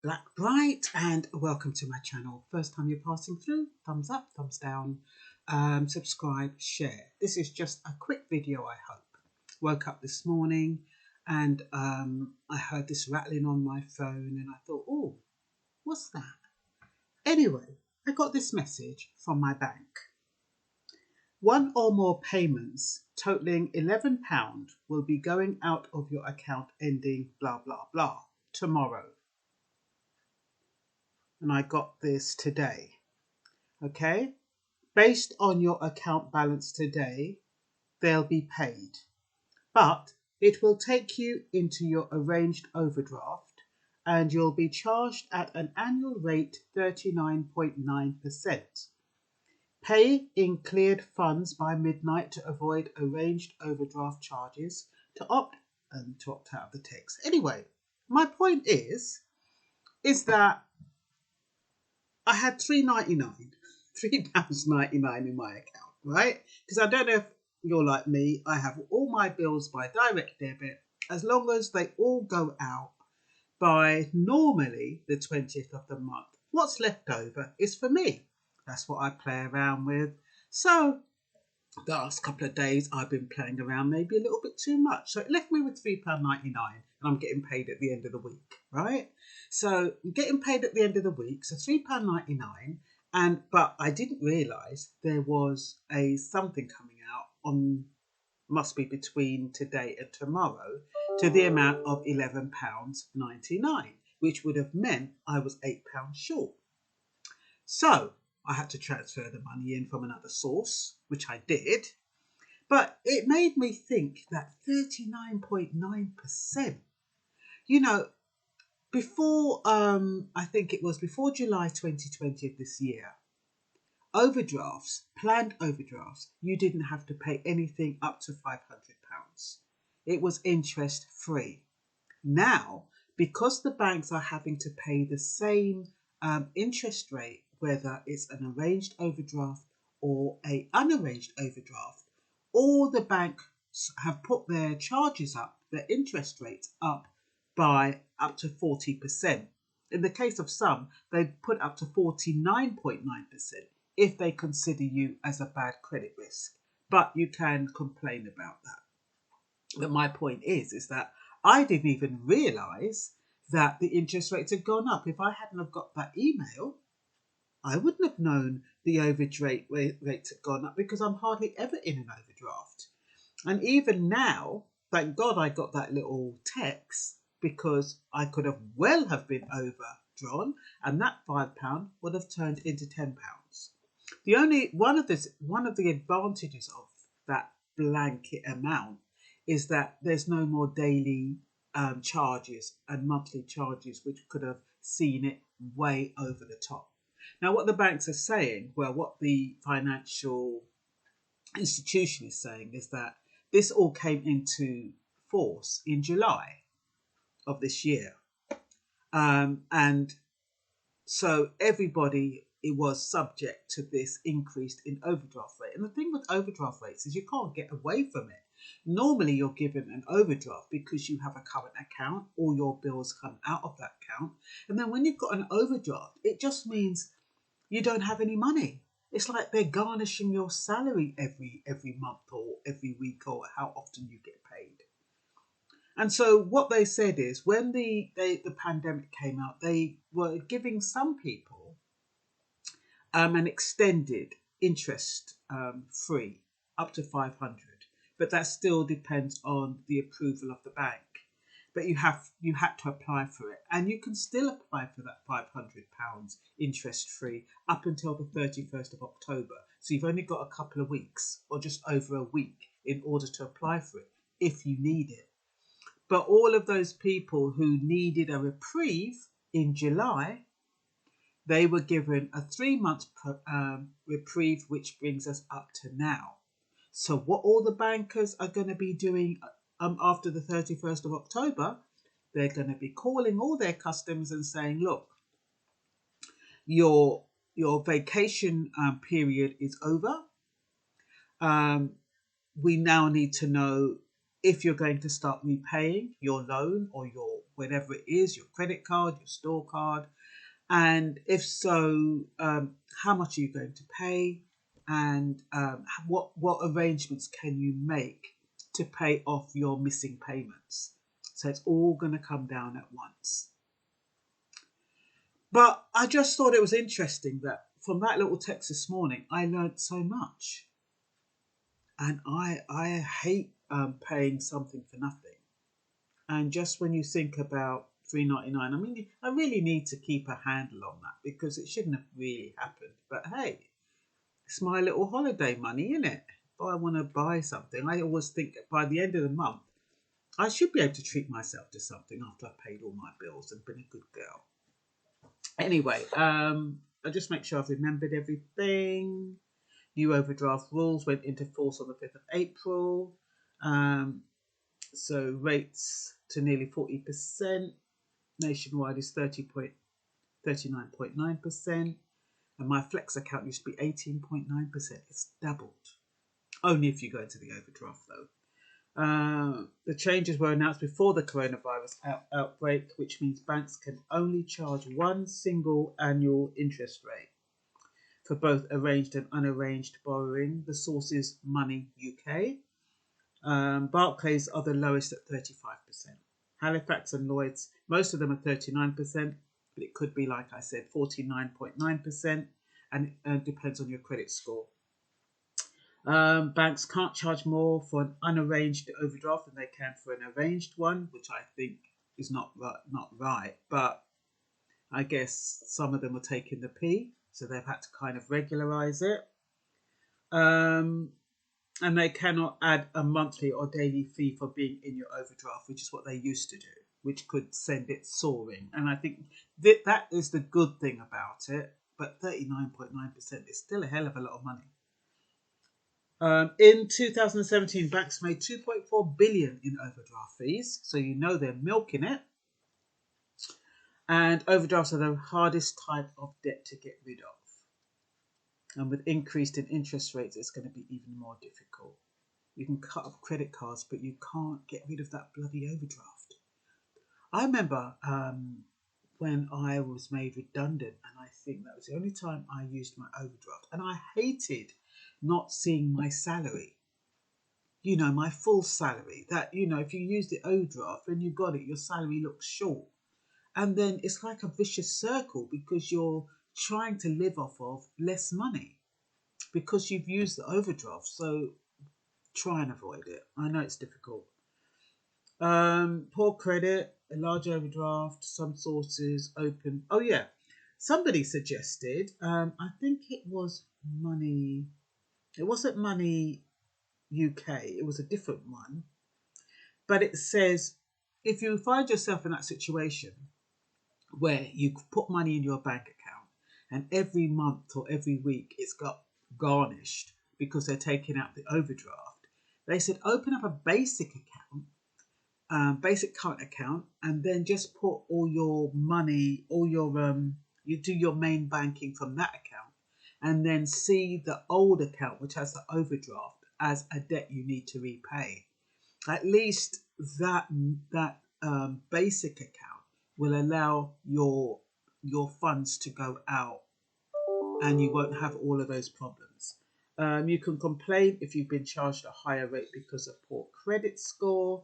Black Bright, and welcome to my channel. First time you're passing through, thumbs up, thumbs down, subscribe, share. This is just a quick video, I hope. Woke up this morning and I heard this rattling on my phone and I thought, oh, what's that? Anyway, I got this message from my bank. One or more payments totaling £11 will be going out of your account ending blah, blah, blah tomorrow. And I got this today. Okay, based on your account balance today, they'll be paid, but it will take you into your arranged overdraft and you'll be charged at an annual rate 39.9%. Pay in cleared funds by midnight to avoid arranged overdraft charges to opt out of the text. Anyway, my point is that I had £3.99 in my account, right? Because I don't know if you're like me, I have all my bills by direct debit, as long as they all go out by normally the 20th of the month. What's left over is for me. That's what I play around with. So the last couple of days I've been playing around maybe a little bit too much. So it left me with £3.99 and I'm getting paid at the end of the week, right? So I'm getting paid at the end of the week, so £3.99, but I didn't realise there was something coming out on, must be between today and tomorrow, to the amount of £11.99, which would have meant I was £8 short. So I had to transfer the money in from another source, which I did. But it made me think that 39.9%, you know, before, I think it was before July 2020 of this year, overdrafts, planned overdrafts, you didn't have to pay anything up to £500. It was interest free. Now, because the banks are having to pay the same interest rate, whether it's an arranged overdraft or an unarranged overdraft, all the banks have put their charges up, their interest rates up by up to 40%. In the case of some, they put up to 49.9% if they consider you as a bad credit risk. But you can complain about that. But my point is that I didn't even realise that the interest rates had gone up. If I hadn't have got that email, I wouldn't have known the overdraft rates had gone up, because I'm hardly ever in an overdraft. And even now, thank God I got that little text, because I could have well have been overdrawn, and that £5 would have turned into £10. The only one of the advantages of that blanket amount is that there's no more daily charges and monthly charges, which could have seen it way over the top. Now, what the banks are saying, well, what the financial institution is saying, is that this all came into force in July of this year. And so everybody, it was subject to this increase in overdraft rate. And the thing with overdraft rates is you can't get away from it. Normally you're given an overdraft because you have a current account, all your bills come out of that account. And then when you've got an overdraft, it just means you don't have any money. It's like they're garnishing your salary every month or every week, or how often you get paid. And so what they said is, when the pandemic came out, they were giving some people an extended interest free up to 500, but that still depends on the approval of the bank. But you had to apply for it, and you can still apply for that £500 interest free up until the 31st of October. So you've only got a couple of weeks, or just over a week, in order to apply for it if you need it. But all of those people who needed a reprieve in July, they were given a 3-month reprieve, which brings us up to now. So what all the bankers are going to be doing after the 31st of October, they're going to be calling all their customers and saying, look, your vacation period is over. We now need to know if you're going to start repaying your loan or your whatever it is, your credit card, your store card, and if so, how much are you going to pay, and what arrangements can you make to pay off your missing payments. So it's all going to come down at once. But I just thought it was interesting that from that little text this morning, I learned so much. And I hate paying something for nothing. And just when you think about $3.99, I mean, I really need to keep a handle on that because it shouldn't have really happened. But hey, it's my little holiday money, isn't it? If I want to buy something, I always think by the end of the month, I should be able to treat myself to something after I've paid all my bills and been a good girl. Anyway, I'll just make sure I've remembered everything. New overdraft rules went into force on the 5th of April. So rates to nearly 40%. Nationwide is 39.9%. And my flex account used to be 18.9%. It's doubled. Only if you go into the overdraft though. The changes were announced before the coronavirus outbreak, which means banks can only charge one single annual interest rate for both arranged and unarranged borrowing. The source is Money UK. Barclays are the lowest at 35%. Halifax and Lloyds, most of them are 39%, but it could be, like I said, 49.9%, and it depends on your credit score. Banks can't charge more for an unarranged overdraft than they can for an arranged one, which I think is not right. But I guess some of them are taking the P, so they've had to kind of regularize it. And they cannot add a monthly or daily fee for being in your overdraft, which is what they used to do, which could send it soaring. And I think that is the good thing about it. But 39.9% is still a hell of a lot of money. In 2017, banks made $2.4 billion in overdraft fees, so you know they're milking it. And overdrafts are the hardest type of debt to get rid of. And with increased in interest rates, it's going to be even more difficult. You can cut off credit cards, but you can't get rid of that bloody overdraft. I remember when I was made redundant, and I think that was the only time I used my overdraft. And I hated not seeing my salary, my full salary. That, if you use the overdraft and you got it, your salary looks short. And then it's like a vicious circle because you're trying to live off of less money because you've used the overdraft. So try and avoid it. I know it's difficult. Poor credit, a large overdraft, some sources open. Oh yeah, somebody suggested, I think it was Money, it wasn't Money UK, it was a different one. But it says, if you find yourself in that situation where you put money in your bank account and every month or every week it's got garnished because they're taking out the overdraft, they said open up a basic account, basic current account, and then just put all your money, you do your main banking from that account, and then see the old account, which has the overdraft, as a debt you need to repay. At least that basic account will allow your funds to go out, and you won't have all of those problems. You can complain if you've been charged a higher rate because of poor credit score.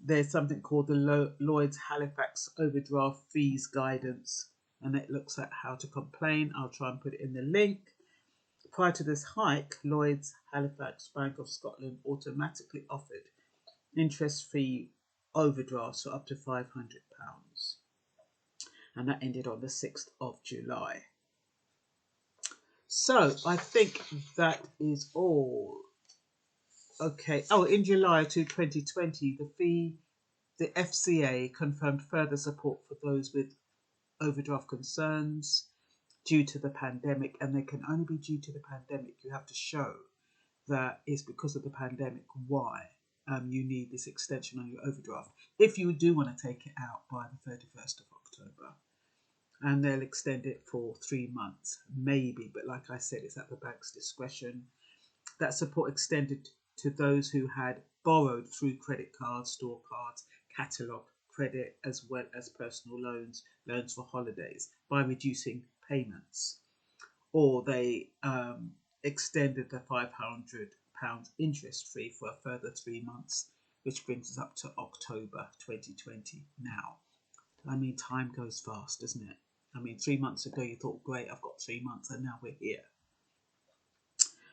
There's something called the Lloyds Halifax Overdraft Fees Guidance, and it looks at how to complain. I'll try and put it in the link. Prior to this hike, Lloyds Halifax Bank of Scotland automatically offered interest-free overdrafts for up to £500. And that ended on the 6th of July. So I think that is all. Okay. Oh, in July 2020, the FCA confirmed further support for those with overdraft concerns due to the pandemic, and they can only be due to the pandemic. You have to show that it's because of the pandemic why you need this extension on your overdraft, if you do want to take it out by the 31st of October. And they'll extend it for 3 months, maybe, but like I said, it's at the bank's discretion. That support extended to those who had borrowed through credit cards, store cards, catalogue, credit as well as personal loans, loans for holidays, by reducing payments. Or they extended the £500 interest free for a further 3 months, which brings us up to October 2020 now. I mean, time goes fast, doesn't it? I mean, 3 months ago you thought, great, I've got 3 months, and now we're here.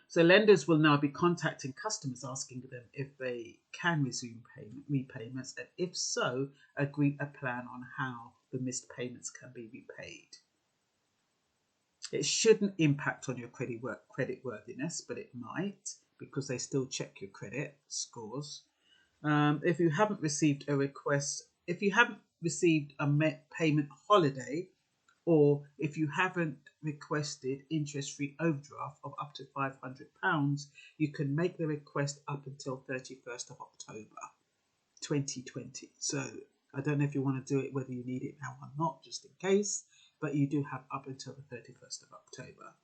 So lenders will now be contacting customers asking them if they can resume repayments, and if so, agree a plan on how the missed payments can be repaid. It shouldn't impact on your credit worthiness, but it might, because they still check your credit scores. If you haven't received a request, if you haven't received a payment holiday, or if you haven't requested interest-free overdraft of up to £500, you can make the request up until 31st of October 2020. So I don't know if you want to do it, whether you need it now or not, just in case, but you do have up until the 31st of October.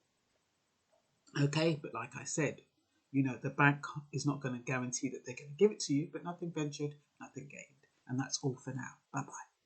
Okay, but like I said, you know, the bank is not going to guarantee that they're going to give it to you, but nothing ventured, nothing gained. And that's all for now. Bye-bye.